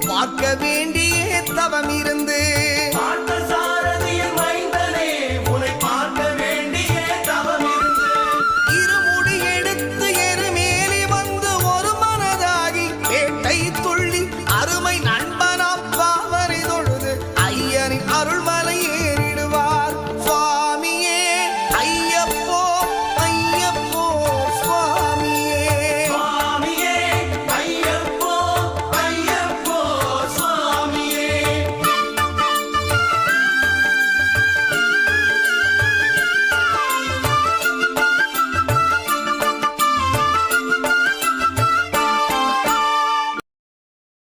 பார்க்க வேண்டிய தவம் இருந்து இருமுடி எடுத்து எருமேலி வந்து ஒரு மனதாகி வேட்டை துள்ளி அருமை